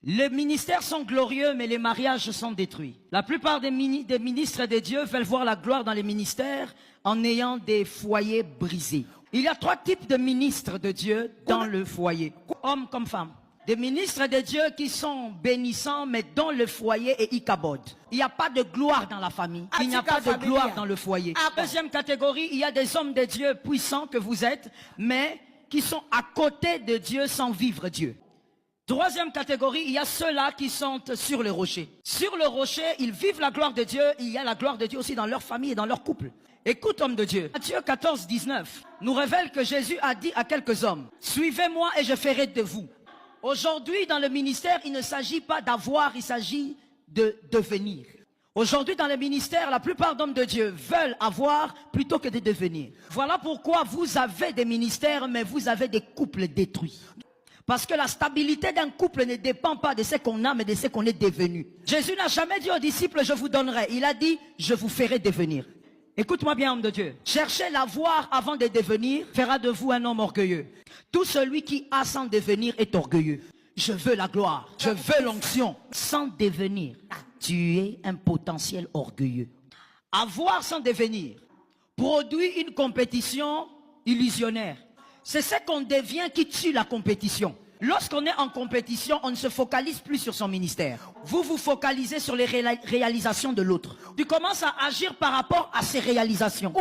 Les ministères sont glorieux, mais les mariages sont détruits. La plupart des ministres de Dieu veulent voir la gloire dans les ministères en ayant des foyers brisés. Il y a 3 types de ministres de Dieu dans le foyer, hommes comme femmes. Des ministres de Dieu qui sont bénissants, mais dont le foyer est ikabod. Il n'y a pas de gloire dans la famille. Il n'y a pas de gloire dans le foyer. Deuxième catégorie, il y a des hommes de Dieu puissants que vous êtes, mais qui sont à côté de Dieu sans vivre Dieu. Troisième catégorie, il y a ceux-là qui sont sur le rocher. Sur le rocher, ils vivent la gloire de Dieu. Il y a la gloire de Dieu aussi dans leur famille et dans leur couple. Écoute, homme de Dieu. Matthieu 14, 19 nous révèle que Jésus a dit à quelques hommes, « Suivez-moi et je ferai de vous. » Aujourd'hui, dans le ministère, il ne s'agit pas d'avoir, il s'agit de devenir. Aujourd'hui, dans le ministère, la plupart d'hommes de Dieu veulent avoir plutôt que de devenir. Voilà pourquoi vous avez des ministères, mais vous avez des couples détruits. Parce que la stabilité d'un couple ne dépend pas de ce qu'on a, mais de ce qu'on est devenu. Jésus n'a jamais dit aux disciples, je vous donnerai. Il a dit, je vous ferai devenir. Écoute-moi bien, homme de Dieu. Cherchez l'avoir avant de devenir fera de vous un homme orgueilleux. Tout celui qui a sans devenir est orgueilleux. Je veux la gloire, je veux l'onction. Sans devenir, tu es un potentiel orgueilleux. Avoir sans devenir produit une compétition illusionnaire. C'est ce qu'on devient qui tue la compétition. Lorsqu'on est en compétition, on ne se focalise plus sur son ministère. Vous vous focalisez sur les réalisations de l'autre. Tu commences à agir par rapport à ses réalisations.